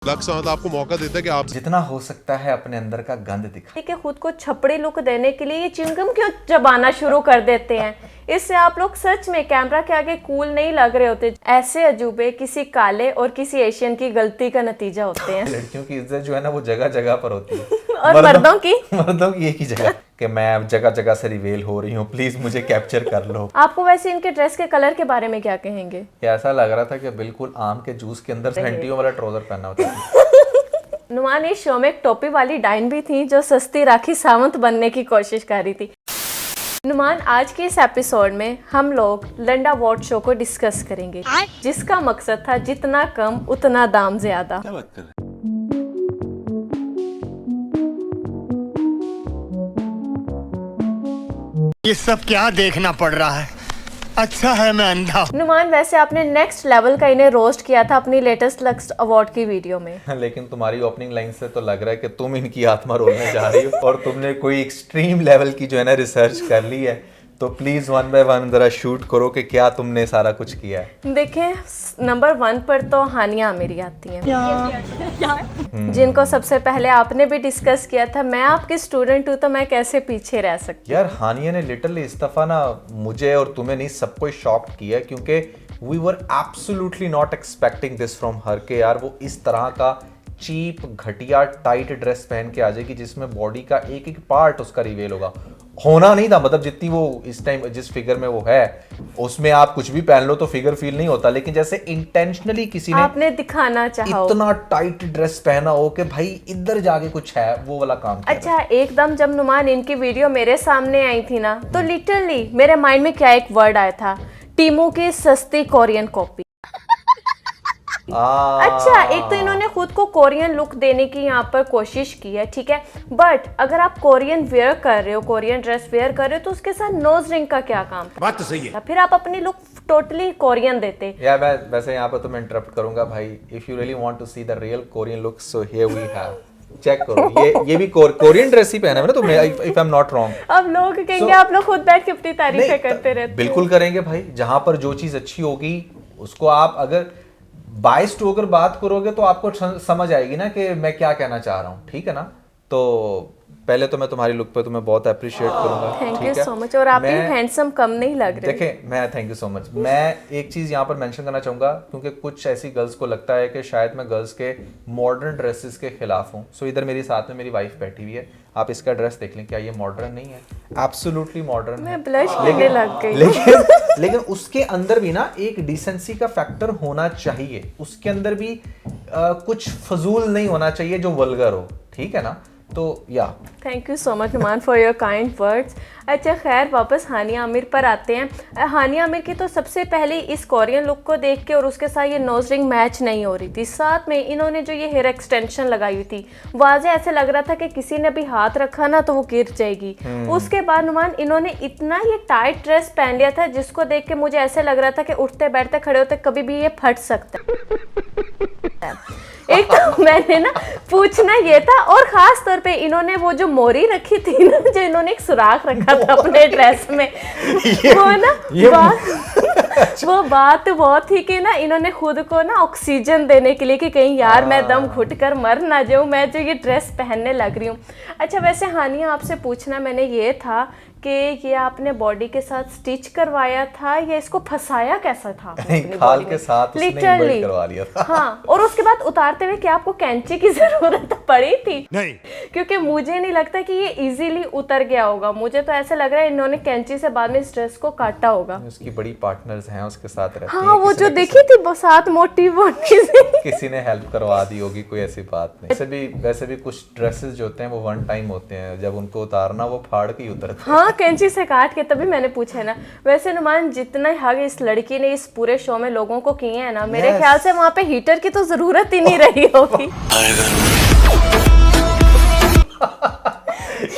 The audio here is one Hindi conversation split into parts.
लक्स आपको मौका देता है कि आप जितना हो सकता है अपने अंदर का गंद दिखा। कि खुद को छपड़ी लुक देने के लिए ये च्युइंगम क्यों चबाना शुरू कर देते हैं। इससे आप लोग सच में कैमरा के आगे कूल नहीं लग रहे होते। ऐसे अजूबे किसी काले और किसी एशियन की गलती का नतीजा होते हैं। लड़कियों की इज्जत जो है ना वो जगह जगह पर होती है और मर्दों की एक ही जगह कि मैं अब जगह जगह से रिवील हो रही हूँ, प्लीज मुझे कैप्चर कर लो। आपको वैसे इनके ड्रेस के कलर के बारे में क्या कहेंगे? ऐसा लग रहा था कि बिल्कुल आम के जूस के अंदर फैंटियों वाला ट्राउजर पहना होता है। नुमान इस शो में एक टोपी वाली डाइन भी थी जो सस्ती राखी सावंत बनने की कोशिश कर रही थी। नुमान आज के इस एपिसोड में हम लोग लंडा वॉट शो को डिस्कस करेंगे, जिसका मकसद था जितना कम उतना दाम ज्यादा। क्या बात कर रहे हैं? ये सब क्या देखना पड़ रहा है? अच्छा है मैं अंधा। नुमान वैसे आपने नेक्स्ट लेवल का इन्हें रोस्ट किया था अपनी लेटेस्ट लक्स अवार्ड की वीडियो में। लेकिन तुम्हारी ओपनिंग लाइन से तो लग रहा है कि तुम इनकी आत्मा रोलने जा रही हो और तुमने कोई एक्सट्रीम लेवल की जो है ना रिसर्च कर ली है। तो प्लीज वन बाय वन जरा शूट करो कि क्या तुमने सारा कुछ किया है। देखें, नंबर 1 पर तो हानिया आमिरी आती हैं, जिनको सबसे पहले आपने भी डिस्कस किया था। मैं आपकी स्टूडेंट हूँ तो मैं कैसे पीछे रह सकती। यार हानिया ने लिटरली इस दफा ना मुझे और तुम्हें नहीं सबको शॉक किया, क्योंकि we were absolutely not expecting this from her के यार वो इस तरह का चीप घटिया टाइट ड्रेस पहन के आ जाएगी जिसमें बॉडी का एक एक पार्ट उसका रिवील होना नहीं था। मतलब जितनी वो इस टाइम जिस फिगर में वो है उसमें आप कुछ भी पहन लो तो फिगर फील नहीं होता, लेकिन जैसे इंटेंशनली किसी ने आपने दिखाना चाहा इतना टाइट ड्रेस पहना हो कि भाई इधर जाके कुछ है, वो वाला काम किया। अच्छा, एकदम जब नुमान इनकी वीडियो मेरे सामने आई थी ना, तो लिटरली मेरे माइंड में क्या एक वर्ड आया था, टीमू की सस्ती कोरियन कॉपी। अच्छा, एक तो इन्होंने खुद को कोरियन लुक देने की यहाँ पर कोशिश की है, ठीक है, बट अगर आप कोरियन वेयर कर रहे हो, कोरियन ड्रेस वेयर कर रहे हो, तो उसके साथ नोज रिंग का क्या काम था? बात तो सही है। फिर आप अपनी लुक टोटली कोरियन देते। यार मैं वैसे यहाँ पर तो मैं इंटरप्ट करूंगा भाई। If you really want to see the real Korean look, so here we have, check करो। ये भी कोरियन ड्रेस ही पहना है ना तुमने, if I am not wrong. अब लोग कहेंगे आप लोग खुद बैठ के अपनी तारीफें करते रहते। बिल्कुल करेंगे भाई, जहां पर जो चीज अच्छी होगी उसको आप अगर बाइस टू अगर बात करोगे तो आपको समझ आएगी ना कि मैं क्या कहना चाह रहा हूँ, ठीक है ना। तो पहले तो मैं तुम्हारी लुक पे तुम्हें बहुत अप्रिशिएट करूंगा। Thank you so much. और आप भी हैंडसम कम नहीं लग रहे। देखें, मैं थैंक यू सो मच। मैं एक चीज यहाँ पर मेंशन करना चाहूंगा, क्योंकि कुछ ऐसी गर्ल्स को लगता है कि शायद मैं गर्ल्स के मॉडर्न ड्रेसेस के खिलाफ हूँ। सो इधर मेरे साथ में मेरी वाइफ बैठी हुई है, आप इसका ड्रेस देख लें, क्या ये मॉडर्न नहीं है? एब्सोल्युटली मॉडर्न है। मैं ब्लश करने लग गई। लेकिन उसके अंदर भी ना एक डिसेंसी का फैक्टर होना चाहिए। उसके अंदर भी कुछ फजूल नहीं होना चाहिए जो वल्गर हो, ठीक है ना। तो या thank you so much Numan for your kind words. अच्छा खैर, वापस हानिया आमिर पर आते हैं। हानिया आमिर की तो सबसे पहले इस कोरियन लुक को देख के और उसके साथ ये नोज रिंग मैच नहीं हो रही थी। साथ में इन्होंने जो ये हेयर एक्सटेंशन लगाई हुई थी, वाजे ऐसे लग रहा था कि किसी ने भी हाथ रखा ना तो वो गिर जाएगी। उसके बाद नुमान इन्होंने इतना ये टाइट ड्रेस पहन लिया था जिसको देख के मुझे ऐसे लग रहा था कि उठते बैठते खड़े होते कभी भी ये फट सकता है। एक तो मैंने ना पूछना ये था, और खास तौर पे इन्होंने वो जो मोरी रखी थी ना, जो इन्होंने एक सुराख रखा था अपने ड्रेस में, वो ना वो बात वो थी कि ना इन्होंने खुद को ना ऑक्सीजन देने के लिए कि कहीं यार मैं दम घुट कर मर ना जाऊं, मैं जो ये ड्रेस पहनने लग रही हूँ। अच्छा वैसे हानिया, आपसे पूछना मैंने ये था कि ये आपने बॉडी के साथ स्टिच करवाया था या इसको फंसाया कैसा था? खाल के साथ उसने इन्वर्ट करवा लिया था। हाँ, और उसके बाद उतारते हुए क्या आपको कैंची की जरूरत पड़ी थी? नहीं, क्योंकि मुझे नहीं लगता कि ये इजीली उतर गया होगा। मुझे तो ऐसा लग रहा है इन्होंने कैंची से बाद में इस ड्रेस को काटा होगा। उसकी बड़ी पार्टनर्स हैं उसके साथ रहती हाँ, वो जो देखी थी वो साथ मोटी किसी ने हेल्प करवा दी होगी, कोई ऐसी बात नहीं। वैसे भी कुछ ड्रेसेस जो होते हैं वो वन टाइम होते हैं, जब उनको उतारना वो फाड़ के ही उतरते हैं। हाँ, कैंची से काट के, तभी मैंने पूछा है ना। वैसे नुमान, जितना हग इस लड़की ने इस पूरे शो में लोगों को किए हैं ना, मेरे ख्याल से वहाँ पे हीटर की तो जरूरत ही नहीं रही होगी।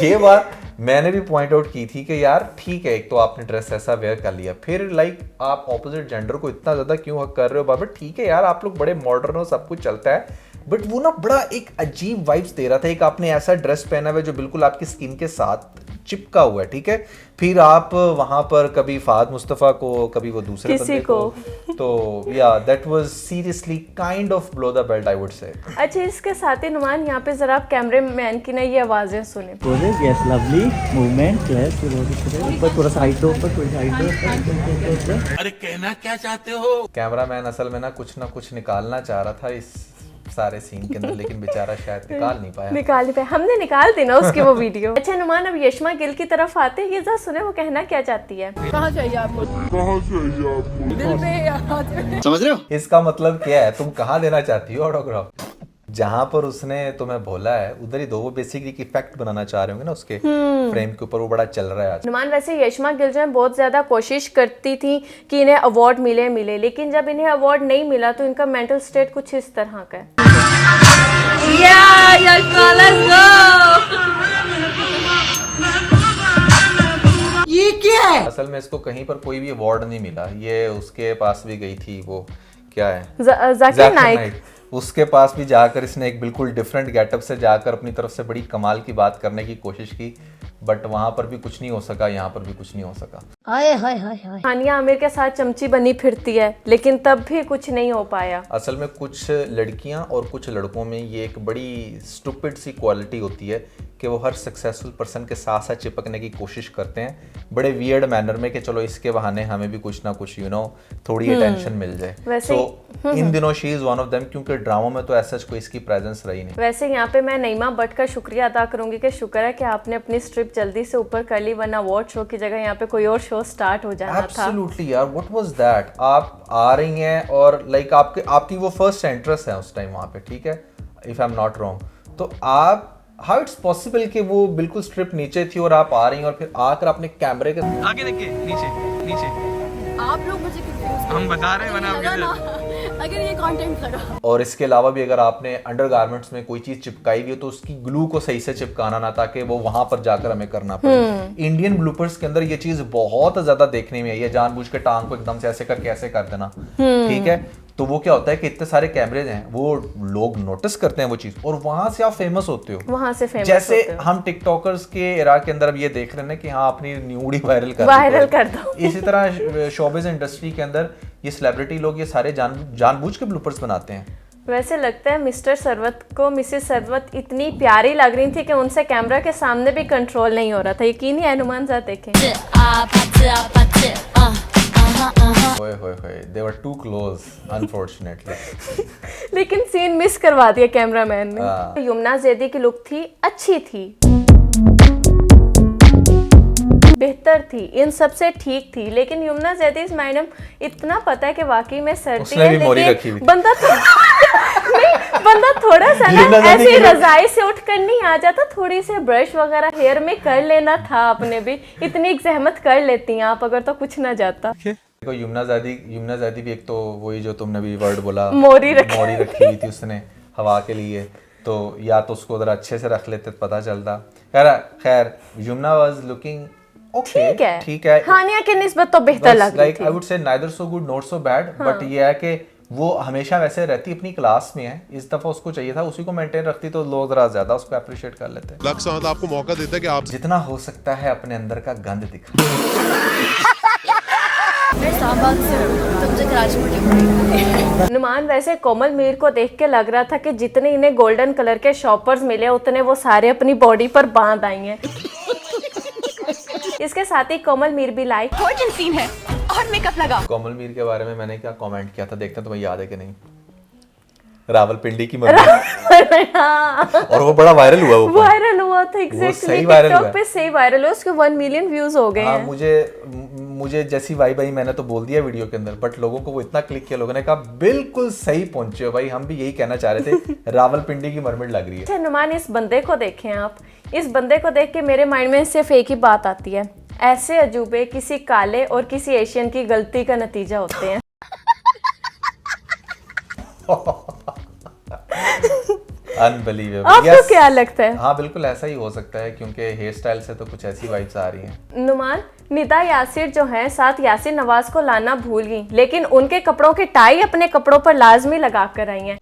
ये बात मैंने भी पॉइंट आउट की थी कि यार ठीक है, एक तो आपने ड्रेस ऐसा वेयर कर लिया, फिर लाइक आप ऑपोजिट जेंडर को इतना ज्यादा क्यों हक कर रहे हो बाबा? ठीक है यार, आप लोग बड़े मॉडर्न हो, सब कुछ चलता है, बट वो ना बड़ा एक अजीब वाइब्स दे रहा था। एक आपने ऐसा ड्रेस पहना हुआ जो बिल्कुल आपकी स्किन के साथ चिपका हुआ है, ठीक है। फिर आप वहां पर कभी फहद मुस्तफ़ा को, कभी वो दूसरे किसी बंदे को, तो या that was seriously kind of blow the belt I would say. अच्छा, इसके साथ ही नुमान यहाँ पे जरा आप कैमरे मैन की ना ये आवाजें सुने। यस, लवली मूवमेंट, यस, ऊपर थोड़ा सा हाइट दो, ऊपर थोड़ी हाइट दो। अरे कहना क्या चाहते हो? कैमरामैन असल में ना कुछ निकालना चाह रहा था इस सारे सीन के अंदर, लेकिन बेचारा शायद निकाल नहीं पाया। हमने निकाल दी ना उसकी वो वीडियो। अच्छा नुमान, अब यशमा गिल की तरफ आते हैं, ये जरा सुने वो कहना क्या चाहती है। कहाँ चाहिए आपको? दिल पे या हाथ पे? समझ रहे हो? इसका मतलब क्या है, तुम कहाँ देना चाहती हो ऑटोग्राफ? जहां पर उसने तुम्हें बोला है उधर ही दो। वो बेसिकली इफेक्ट बनाना चाह रहे होंगे ना उसके फ्रेम के ऊपर, वो बड़ा चल रहा है आज। नुमान, वैसे यशमा गिल जो है बहुत ज्यादा कोशिश करती थी कि इन्हें अवार्ड मिले, लेकिन जब इन्हें अवार्ड नहीं मिला तो इनका मेंटल स्टेट कुछ इस तरह का है। ये क्या है? असल में इसको कहीं पर कोई भी अवार्ड नहीं मिला। ये उसके पास भी गई थी, वो क्या है, जाकिर नाइक, उसके पास भी जाकर इसने एक बिल्कुल डिफरेंट गेटअप से जाकर अपनी तरफ से बड़ी कमाल की बात करने की कोशिश की, बट वहां पर भी कुछ नहीं हो सका, यहाँ पर भी कुछ नहीं हो सका। हाय हाय हाय हाय। हानिया आमिर के साथ चमची बनी फिरती है, लेकिन तब भी कुछ नहीं हो पाया। असल में कुछ लड़कियां और कुछ लड़कों में ये एक बड़ी स्टूपिड सी क्वालिटी होती है कि वो हर सक्सेसफुल पर्सन के साथ साथ चिपकने की कोशिश करते हैं बड़े वियर्ड मैनर में, कि चलो इसके बहाने हमें भी कुछ ना कुछ थोड़ी अटेंशन मिल जाए। वैसे इन दिनों she is one of them, क्योंकि ड्रामा में तो ऐसा कोई इसकी प्रेजेंस रही नहीं। वैसे यहाँ पे मैं नईमा भट्ट का शुक्रिया अदा करूंगी कि शुक्र है कि आपने अपनी स्ट्रिप जल्दी से ऊपर कर ली, वरना अवार्ड शो की जगह यहाँ पे कोई और शो स्टार्ट हो जाना था। एब्सोल्युटली यार, व्हाट वाज दैट? आप आ रही हैं और लाइक आपकी वो फर्स्ट एंट्रेंस है उस टाइम वहाँ पे, ठीक है, if I am not wrong. तो आप हाउ इट्स पॉसिबल कि वो बिल्कुल स्ट्रिप नीचे थी और आप आ रही हैं और फिर आकर आपने कैमरे के आगे देखिए, नीचे आप लोग मुझे confuse हम बता रहे हैं, वरना लगा ना, अगर ये कंटेंट लगा। और इसके अलावा भी अगर आपने अंडरगारमेंट्स में कोई चीज चिपकाई हुई हो तो उसकी ग्लू को सही से चिपकाना ना, ताकि वो वहां पर जाकर हमें करना पड़े। इंडियन ब्लूपर्स के अंदर ये चीज बहुत ज्यादा देखने में आई है, जानबूझ के टांग को एकदम से ऐसे करके ऐसे कर देना, ठीक है। तो वो क्या होता है कि इतने सारे कैमरेज हैं, वो लोग नोटिस करते हैं वो चीज, और वहां से आप फेमस होते हो। वहां से फेमस जैसे होते हो। हम टिकटॉकर्स के इरा के अंदर अब ये देख रहे हैं कि हाँ अपनी न्यूडी वायरल कर दो। इसी तरह शोबिज इंडस्ट्री के अंदर ये सेलिब्रिटी लोग ये सारे जानबूझ के ब्लूपर्स बनाते हैं। वैसे लगता है मिस्टर सरवत को मिसेस सरवत इतनी प्यारी लग रही थी कि उनसे कैमरा के सामने भी कंट्रोल नहीं हो रहा था। यकीन ही अनुमान ज़रा देखें। होए they were too close unfortunately। लेकिन सीन मिस करवा दिया कैमरामैन ने। यमुना जैदी की लुक थी, अच्छी थी, बेहतर थी, इन सबसे ठीक थी, लेकिन यमुना जैदी मैडम इतना पता है कि वाकई में सर्दी है, लेकिन बंदा थोड़ा सा ना ऐसे रजाई से उठ कर नहीं आ जाता, थोड़ी से ब्रश वगैरह हेयर में कर लेना था आपने भी। इतनी जहमत कर लेती हैं आप अगर तो कुछ ना जाता। देखो यमुना जैदी भी एक तो वही जो तुमने भी वर्ड बोला, मोरी रखी हुई थी उसने हवा के लिए, तो या तो उसको जरा अच्छे से रख लेते तो पता चलता। खैर यमुना वाज लुकिंग ओके, ठीक है। हानिया के निस्बत तो बेहतर लग रही थी। I would say neither so good not so bad, but ये है कि वो हमेशा वैसे रहती अपनी क्लास में है, इस दफा उसको चाहिए था उसी को मेंटेन रखती तो लोग जरा ज्यादा उसको अप्रिशिएट कर लेते। लक साहब आपको मौका देता है कि आप जितना हो सकता है अपने अंदर का गंद दिखा। नुमान, वैसे कोमल मीर को देख के लग रहा था कि जितने इन्हें गोल्डन कलर के शॉपर्स मिले उतने वो सारे अपनी बॉडी पर बांध आई हैं। इसके साथ ही कोमल मीर भी लाइक सीन है और मेकअप लगा। कोमल मीर के बारे में मैंने क्या कमेंट किया था, देखते हैं तुम्हें याद है कि नहीं। रावलपिंडी की मम्मी और वो बड़ा वायरल हुआ था। एग्जैक्टली, टिकटॉक पे सही वायरल हुआ, उसके 1 मिलियन व्यूज हो गए हैं। मुझे जैसी वाई भाई मैंने तो बोल दिया वीडियो के अंदर, बट लोगों को वो इतना क्लिक किया, लोगों ने कहा बिल्कुल सही पहुंचे हो भाई, हम भी यही कहना चाह रहे थे, रावलपिंडी की मरमिड लग रही है। अच्छा नुमान, इस बंदे को देखें आप, इस बंदे को देख के मेरे माइंड में सिर्फ एक ही बात आती है, ऐसे अजूबे किसी काले और किसी एशियन की गलती का नतीजा होते हैं। अनबिलीवेबल। आपको क्या लगता है? हाँ बिल्कुल ऐसा ही हो सकता है, क्योंकि हेयर स्टाइल से तो कुछ ऐसी वाइब्स आ रही हैं। नुमान, निदा यासिर जो है साथ यासिर नवाज को लाना भूल गई, लेकिन उनके कपड़ों की टाई अपने कपड़ों पर लाजमी लगा कर आई हैं।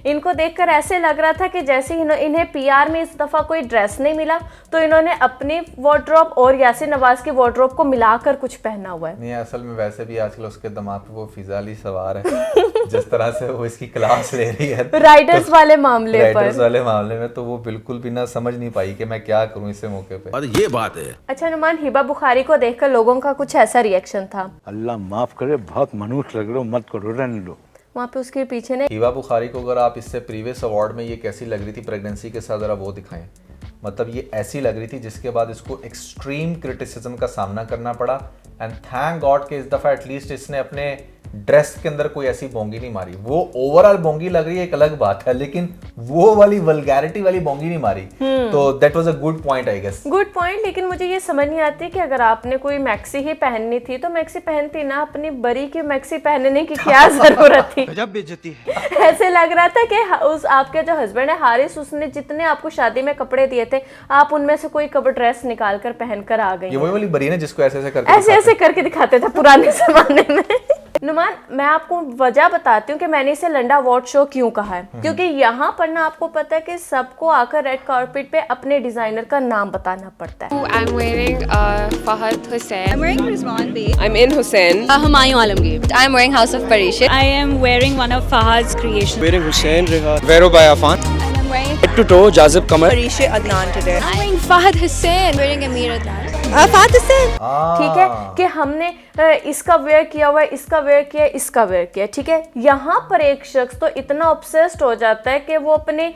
इनको देखकर ऐसे लग रहा था कि जैसे इन्हें पीआर में इस दफ़ा कोई ड्रेस नहीं मिला तो इन्होंने अपनी वार्डरोब और यासिर नवाज की वार्डरोब को मिलाकर कुछ पहना हुआ है। नहीं, असल में वैसे भी आजकल उसके दिमाग पे वो फिजा अली सवार है जिस तरह से वो इसकी क्लास ले रही है राइडर्स वाले मामले पर। राइडर्स वाले मामले में तो वो बिल्कुल भी ना समझ नहीं पाई कि मैं क्या करूं इस मौके पे। और ये बात है। अच्छा नुमान, हिबा बुखारी को देखकर लोगों का कुछ ऐसा रिएक्शन था। अल्लाह माफ करे, बहुत मनुष्य लग रहे हो, मत करो, रहने लो। वहाँ पे उसके पीछे ने हिबा बुखारी को अगर आप इससे प्रीवियस अवार्ड में ये कैसी लग रही थी प्रेगनेंसी के साथ, जरा वो दिखाएं। मतलब ये ऐसी लग रही थी जिसके बाद इसको एक्सट्रीम क्रिटिसिज्म का सामना करना पड़ा। एंड थैंक गॉड कि इस दफ़ा एटलीस्ट इसने अपने ड्रेस के अंदर कोई ऐसी बोंगी नहीं मारी। वो ओवरऑल बोंगी लग रही है एक अलग बात है, लेकिन वो वाली वल्गैरिटी वाली बोंगी नहीं मारी। तो that was a good point I guess. Good point. लेकिन मुझे ये समझ नहीं आती कि अगर आपने कोई मैक्सी ही पहननी थी तो मैक्सी पहनती ना, अपनी बरी की मैक्सी पहनने की क्या जरूरत थी। गजब बेइज्जती है। ऐसे लग रहा था कि उस आपके जो हस्बैंड है हारिस, उसने जितने आपको शादी में कपड़े दिए थे आप उनमें से कोई कपड़ा ड्रेस निकाल कर पहन कर आ गई। ये वही वाली बरी है जिसको ऐसे ऐसे करके दिखाते थे पुराने जमाने में। नुमान, मैं आपको वजह बताती हूँ कि मैंने इसे लंडा अवार्ड शो क्यों कहा है। क्योंकि यहाँ पर ना आपको पता है कि सबको आकर रेड कार्पेट पे अपने डिजाइनर का नाम बताना पड़ता है। I'm wearing Fahad Hussain. I'm wearing Rizwan Bey. I'm in Hussain. Humayun Alamgir. I'm wearing House of Parishit. I am wearing one of Fahad's creations. Wearing Hussein Rehan. Vero by Afan. And I'm wearing Head to toe Jazib Kamal. Parishit Adnan today. I'm wearing Fahad Hussain. I'm wearing Amir Adnan. Fahad Hussain. ठीक है कि हमने इसका वेयर किया हुआ है, इसका वेयर किया है, इसका वेयर किया है, ठीक है। यहाँ पर एक शख्स तो इतना ऑब्सेस्ड हो जाता है कि वो अपने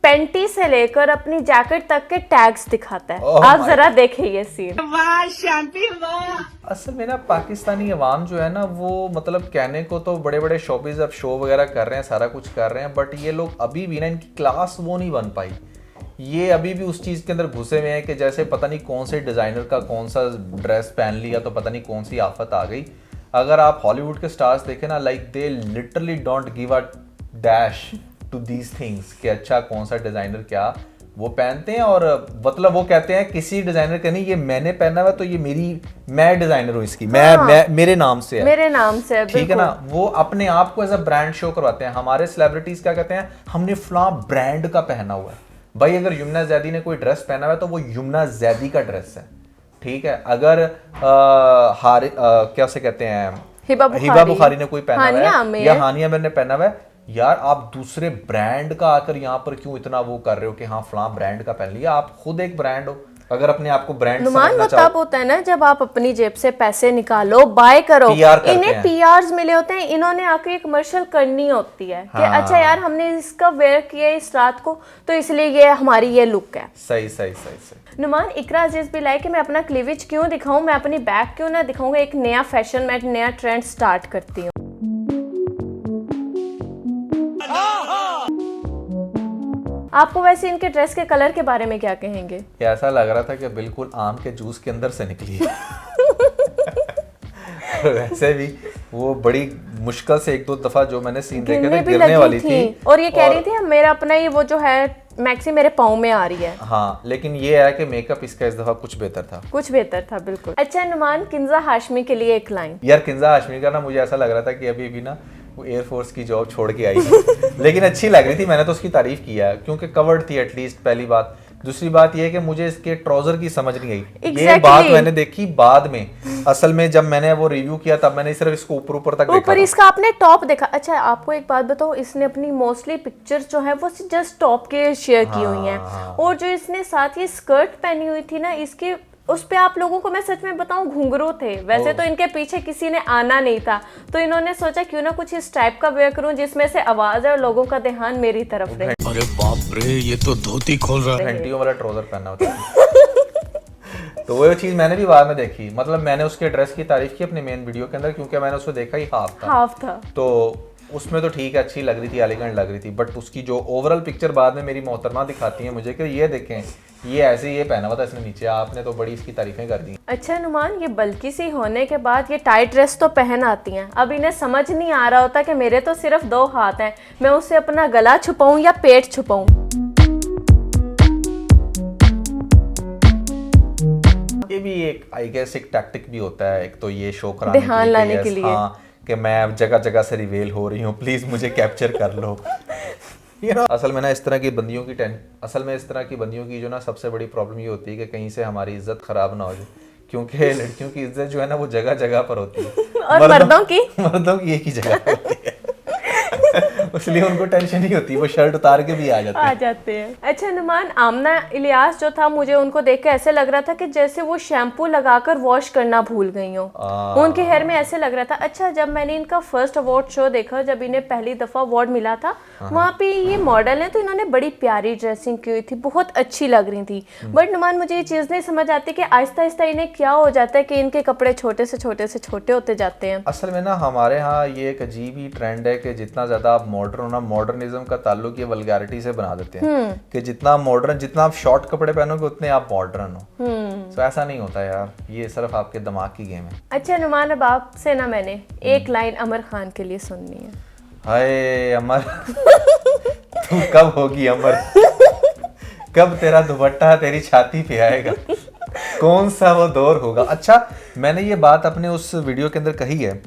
पेंटी से लेकर अपनी जैकेट तक के टैग्स दिखाता है। आप जरा देखें ये सीन। वाह शांति वाह। असल में ना पाकिस्तानी अवाम जो है ना वो मतलब कहने को तो बड़े बड़े शोबीज अब शो वगैरह कर रहे हैं, सारा कुछ कर रहे हैं, बट ये लोग अभी भी ना इनकी क्लास वो नहीं बन पाई। ये अभी भी उस चीज़ के अंदर घुसे हुए हैं कि जैसे पता नहीं कौन से डिज़ाइनर का कौन सा ड्रेस पहन लिया तो पता नहीं कौन सी आफत आ गई। अगर आप हॉलीवुड के स्टार्स देखें ना, like they literally don't give a dash to these things कि अच्छा कौन सा डिज़ाइनर क्या वो पहनते हैं। और मतलब वो कहते हैं किसी डिज़ाइनर का नहीं, ये मैंने पहना हुआ तो ये मैं डिज़ाइनर हूँ इसकी, मैं मेरे नाम से है, मेरे नाम से है, ठीक है ना। वो अपने आप को एज अ ब्रांड शो करवाते हैं। हमारे सेलिब्रिटीज क्या कहते हैं, हमने फलां ब्रांड का पहना हुआ है। भाई अगर यमुना जैदी ने कोई ड्रेस पहना हुआ है तो वो यमुना जैदी का ड्रेस है, ठीक है। अगर क्या उसे कहते हैं हिबा बुखारी ने कोई पहना हुआ है या हानिया आमिर ने पहना हुआ है, यार आप दूसरे ब्रांड का आकर यहाँ पर क्यों इतना वो कर रहे हो कि हाँ फलां ब्रांड का पहन लिया। आप खुद एक ब्रांड हो, अगर अपने आप को ब्रांड समझना चाहो। तब होता है ना जब आप अपनी जेब से पैसे निकालो, बाय करो। इन्हें पीआरस मिले होते हैं, इन्होंने आके एक कमर्शियल करनी होती है कि अच्छा यार हमने इसका वेयर किया इस रात को तो इसलिए ये हमारी ये लुक है। सही। नुमान, इकरा अजीज भी लाइक मैं अपना क्लीवेज क्यों दिखाऊं, मैं अपनी बैक क्यों ना दिखाऊंगा। एक नया फैशन, मैं नया ट्रेंड स्टार्ट करती हूँ। आपको वैसे इनके ड्रेस के कलर के बारे में क्या कहेंगे? ऐसा लग रहा था कि बिल्कुल आम के जूस के अंदर से निकली है। वैसे भी वो बड़ी मुश्किल से एक दो दफा जो मैंने सीन देखे थे गिरने वाली थी और ये कह रही थी मेरा अपना ही वो जो है मैक्सी मेरे पाँव में आ रही है। हाँ, लेकिन ये है कि मेकअप इसका इस दफा कुछ बेहतर था बिल्कुल। अच्छा नुमान, किंजा हाशमी के लिए एक लाइन। यार किंजा हाशमी का ना मुझे ऐसा लग रहा था कि अभी भी ना वो एयरफोर्स की जॉब छोड़ के आई थी। लेकिन अच्छी लग रही थी, मैंने तो उसकी तारीफ किया क्योंकि कवर्ड थी एटलीस्ट, पहली बात। दूसरी बात ये है कि मुझे इसके ट्राउजर की समझ नहीं आई। ये बात मैंने देखी बाद में। असल में जब मैंने वो रिव्यू किया तब मैंने सिर्फ इसको ऊपर तक देखा। ऊपर इसका आपने टॉप देखा। अच्छा आपको एक बात बताओ, इसने अपनी मोस्टली पिक्चर्स जो है वो जस्ट टॉप के शेयर की हुई हैं। और जो इसने साथ ये स्कर्ट पहनी हुई थी ना, इसके उस पे आप लोगों को मैं सच में बताऊं घुंघरू थे। वैसे तो इनके पीछे किसी ने आना नहीं था, तो इन्होंने सोचा क्यों ना कुछ इस टाइप का वेयर करूं जिसमें से आवाज है और लोगों का ध्यान मेरी तरफ रहे। अरे बाप रे, ये तो धोती खोल रहा है। घंटियों वाला ट्राउजर पहना होता है। तो वो चीज मैंने भी बाद में देखी। मतलब मैंने उसके ड्रेस की तारीफ की अपने मेन वीडियो के अंदर क्योंकि मैंने उसको देखा ही हाफ था। तो उसमें तो ठीक है, अच्छी लग रही थी, एलिगेंट लग रही थी, बट उसकी जो ओवरऑल पिक्चर बाद में मेरी मोहतरमा दिखाती है मुझे कि ये देखें ये ऐसे ये पहना हुआ था इसने नीचे, आपने तो बड़ी इसकी तारीफें कर दी। अच्छा नुमान, ये बल्कि सी होने के बाद ये टाइट ड्रेस तो पहन आती हैं। अब इन्हें समझ नहीं आ रहा होता कि मेरे तो सिर्फ 2 हाथ हैं, मैं उससे अपना गला छुपाऊं या पेट छुपाऊं। ये भी एक आई गेस एक टैक्टिक भी होता है, एक तो ये शो कराने ध्यान लाने के लिए हाँ, कि मैं जगह जगह से रिवेल हो रही हूँ, प्लीज मुझे कैप्चर कर लो। असल में इस तरह की बंदियों की जो ना सबसे बड़ी प्रॉब्लम ये होती है कि कहीं से हमारी इज्जत खराब ना हो जाए, क्योंकि लड़कियों की इज्जत जो है ना वो जगह जगह पर होती है और मर्दों की एक ही जगह पर होती है। इसलिए उनको टेंशन नहीं होती, वो शर्ट उतार के भी आ जाते हैं। अच्छा नुमान, आमना इलियास जो था, मुझे उनको देख के ऐसे लग रहा था कि जैसे वो शैम्पू लगाकर वॉश करना भूल गई हो। उनके हेयर में ऐसे लग रहा था। अच्छा, जब मैंने इनका फर्स्ट अवार्ड शो देखा, जब इन्हें पहली दफा अवार्ड मिला था, वहाँ पे ये मॉडल है तो इन्होंने बड़ी प्यारी ड्रेसिंग की हुई थी, बहुत अच्छी लग रही थी। बट नुमान, मुझे ये चीज़ नहीं समझ आती कि आहिस्ता आहिस्ता इन्हें क्या हो जाता है कि इनके कपड़े छोटे से छोटे होते जाते हैं। असल में ना हमारे यहाँ ये एक अजीब ही ट्रेंड है कि जितना ज्यादा आप मॉडर्न होना, मॉडर्निज्म का ताल्लुक ये वल्गैरिटी से बना देते हैं कि जितना आप शॉर्ट कपड़े पहनोगे उतने आप मॉडर्न हो। तो ऐसा नहीं होता यार, ये सिर्फ आपके दिमाग की गेम है। अच्छा नुमान, अब आपसे ना मैंने एक लाइन अमर खान के लिए सुननी है। हाय अमर, तू कब होगी अमर, कब तेरा दुपट्टा तेरी छाती पे आएगा, कौन सा वो दौर होगा। अच्छा, मैंने ये बात अपने उस वीडियो के अंदर कही है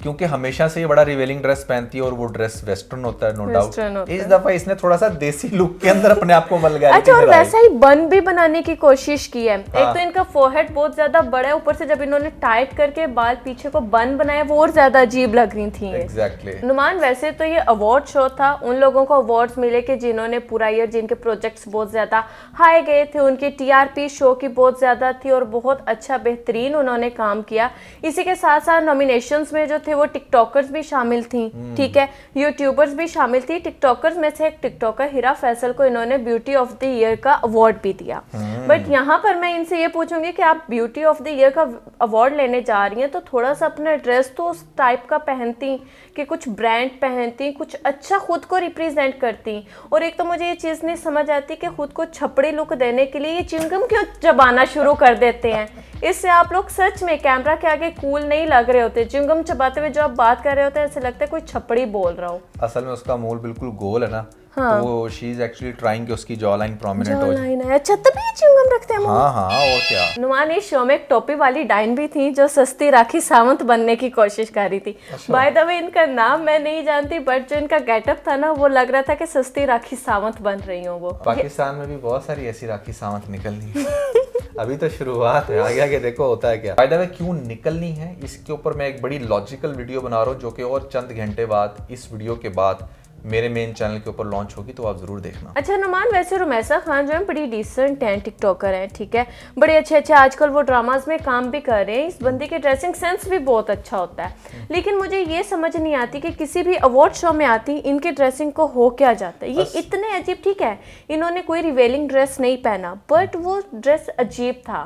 क्योंकि हमेशा से ये बड़ा रिवेलिंग ड्रेस पहनती है और वो ड्रेस वेस्टर्न होता है, नो डाउट। इस दफा इसने थोड़ा सा देसी लुक के अंदर अपने आप को वल्गैरिटी अच्छा, और वैसा ही बन भी बनाने की कोशिश की है। एक तो इनका फोरहेड बहुत ज्यादा बड़ा है, ऊपर से जब इन्होंने टाइट करके बाल पीछे को बन बनाया वो और ज्यादा अजीब लग रही थी। एग्जैक्टली। नुमान, वैसे तो ये अवार्ड शो था, उन लोगों को अवार्ड्स मिले कि जिन्होंने पूरा ईयर, जिनके प्रोजेक्ट्स बहुत ज्यादा हाई गए थे, उनकी टीआरपी शो की बहुत ज्यादा थी और बहुत अच्छा बेहतरीन उन्होंने काम किया। इसी के साथ साथ नॉमिनेशंस में जो थे वो टिकटॉकर्स भी शामिल थी, ठीक है, यूट्यूबर्स भी शामिल थी। टिकटॉकर्स में से एक टिकटॉकर हिरा फैसल को इन्होंने ब्यूटी ऑफ द ईयर का अवार्ड भी दिया। बट यहाँ पर मैं इनसे ये पूछूंगी कि आप ब्यूटी ऑफ द ईयर का अवार्ड लेने जा रही हैं तो थोड़ा सा अपना ड्रेस तो उस टाइप का पहनती कि कुछ ब्रांड पहनती, कुछ अच्छा खुद को रिप्रेजेंट करती। और एक तो मुझे ये चीज़ नहीं समझ आती कि खुद को छपड़ी लुक देने के लिए ये च्युइंगम क्यों चबाना शुरू कर देते हैं। इससे आप लोग सच में कैमरा के आगे कूल नहीं लग रहे होते। च्युइंगम चबाते हुए जो आप बात कर रहे होते हैं ऐसे लगता है कोई छपड़ी बोल रहा हो। असल में उसका मूल बिल्कुल गोल है ना। हाँ। तो वो शी इज एक्चुअली ट्राइंग कि उसकी जॉ लाइन प्रोमिनेंट हो जाए। अच्छा, तभी च्युइंगम रखते हैं। हाँ, और क्या। नुमान, इस शो में एक टोपी वाली डाइन भी थी जो सस्ती राखी सावंत बनने की कोशिश कर रही थी। बाय द वे, इनका नाम मैं नहीं जानती, बट जो इनका गेटअप था ना वो लग रहा था कि सस्ती राखी सावंत बन रही हो वो। पाकिस्तान में भी बहुत सारी ऐसी राखी सावंत निकलनी है। अभी तो शुरुआत है, आगे आगे देखो होता है क्या। बाय द वे, क्यों निकलनी है इसके ऊपर मैं एक बड़ी लॉजिकल वीडियो बना रहा हूँ जो कि और चंद घंटे बाद, इस वीडियो के बाद मेरे मेन चैनल के ऊपर लॉन्च होगी, तो आप जरूर देखना। अच्छा नुमान, वैसे रुमैसा खान जो है बड़ी डिसेंट हैं, टिकटॉकर हैं, ठीक है, बड़े अच्छे आजकल वो ड्रामाज में काम भी कर रहे हैं। इस बंदी के ड्रेसिंग सेंस भी बहुत अच्छा होता है। लेकिन मुझे ये समझ नहीं आती कि किसी भी अवार्ड शो में आती इनके ड्रेसिंग को हो क्या जाता है। ये इतने अजीब, ठीक है इन्होंने कोई रिवेलिंग ड्रेस नहीं पहना, बट वो ड्रेस अजीब था।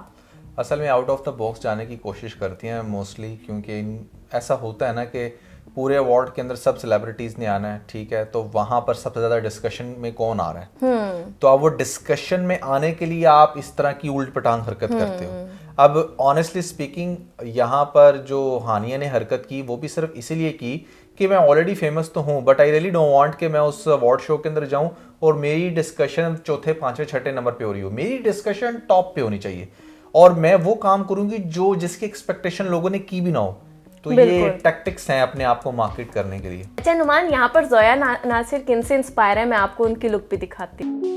असल में आउट ऑफ द बॉक्स जाने की कोशिश करती हैं मोस्टली, क्योंकि ऐसा होता है ना कि पूरे अवार्ड के अंदर सब सेलिब्रिटीज ने आना है, ठीक है, तो वहां पर सबसे ज्यादा डिस्कशन में कौन आ रहा है। तो अब वो डिस्कशन में आने के लिए आप इस तरह की उल्ट पटांग हरकत करते हो। अब ऑनेस्टली स्पीकिंग, यहाँ पर जो हानिया ने हरकत की वो भी सिर्फ इसीलिए की कि मैं ऑलरेडी फेमस तो हूँ, but I really don't want कि मैं उस अवार्ड शो के अंदर जाऊँ और मेरी डिस्कशन चौथे, पांचवें, छठे नंबर पे हो रही हो। मेरी डिस्कशन टॉप पे होनी चाहिए और मैं वो काम करूंगी जो जिसकी एक्सपेक्टेशन लोगों ने की भी ना हो। तो ये टैक्टिक्स हैं अपने आप को मार्केट करने के लिए। अच्छा नुमान, यहाँ पर जोया नासिर किन से इंस्पायर है, मैं आपको उनकी लुक भी दिखाती हूँ।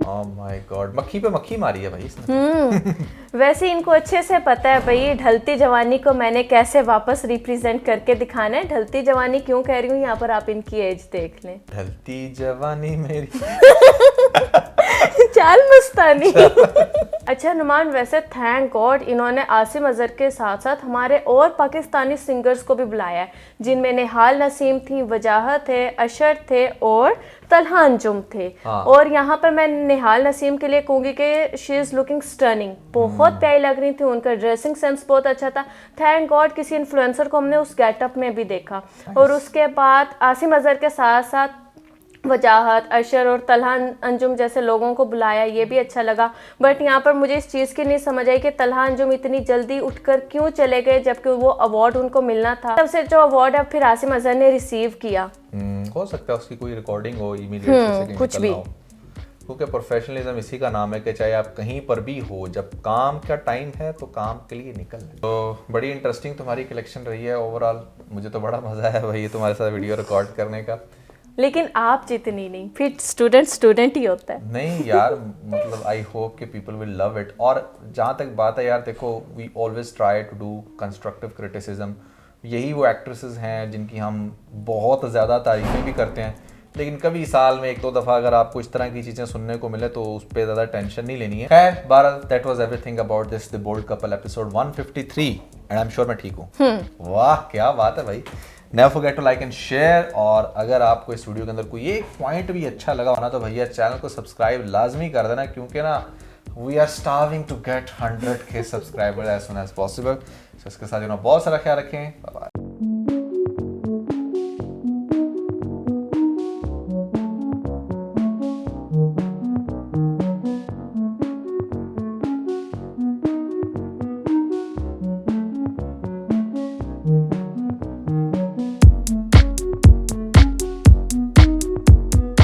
ओह माय गॉड, मक्खी पे मक्खी मारी है भाई इसने। वैसे इनको अच्छे से पता है भाई ढलती जवानी को मैंने कैसे वापस रिप्रेजेंट करके दिखाना है। ढलती जवानी क्यों कह रही हूँ, यहाँ पर आप इनकी एज देख लें। ढलती जवानी मेरी चाल मस्तानी। अच्छा नुमान, वैसे थैंक गॉड इन्होंने आसिम अजहर के साथ साथ हमारे और पाकिस्तानी सिंगर्स को भी बुलाया है, जिनमें निहाल नसीम थी, वजाहत थे, अशर थे और तलहा अंजुम थे। और यहाँ पर मैं निहाल नसीम के लिए कहूँगी कि शी इज़ लुकिंग स्टनिंग, बहुत प्यारी लग रही थी, उनका ड्रेसिंग सेंस बहुत अच्छा था। थैंक गॉड किसी इन्फ्लुएंसर को हमने उस गेटअप में भी देखा। और उसके बाद आसिम अजहर के साथ साथ वजाहत, अशर और तलहा अंजुम जैसे लोगों को बुलाया, ये भी अच्छा लगा। बट यहाँ पर मुझे इस चीज़ की नहीं समझ आई कि तलहा अंजुम इतनी जल्दी उठकर क्यों चले गए जबकि वो अवार्ड उनको मिलना था। तब से जो अवार्ड है फिर आसिम अजहर ने रिसीव किया। हो सकता है उसकी कोई रिकॉर्डिंग हो, इमीडिएट कुछ भी, क्योंकि प्रोफेशनलिज्म इसी का नाम है कि चाहे आप कहीं पर भी हो, जब काम का टाइम है तो काम के लिए निकल। तो बड़ी इंटरेस्टिंग तुम्हारी कलेक्शन रही है ओवरऑल, मुझे तो बड़ा मज़ा आया भाई तुम्हारे साथ वीडियो रिकॉर्ड करने का। लेकिन आप जितनी नहीं, फिर स्टूडेंट ही होता है। नहीं यार, मतलब आई होप कि पीपल विल लव इट। और जहाँ तक बात है यार, देखो we always try to do constructive criticism. यही वो एक्ट्रेसेस हैं जिनकी हम बहुत ज़्यादा तारीफ़ें भी करते हैं, लेकिन कभी साल में 1-2 दफ़ा अगर आपको इस तरह की चीज़ें सुनने को मिले तो उस पर ज़्यादा टेंशन नहीं लेनी है। खैर बहरहाल, that was everything about this the bold couple episode 153 and I am sure मैं ठीक हूँ। वाह क्या बात है भाई। Never forget to like and share. और अगर आपको इस वीडियो के अंदर कोई एक पॉइंट भी अच्छा लगा होना तो भैया चैनल को सब्सक्राइब लाजमी कर देना, क्योंकि ना we are starving to get 100K subscriber as soon as possible. इसके साथ बहुत सारा ख्याल रखें। Bye bye.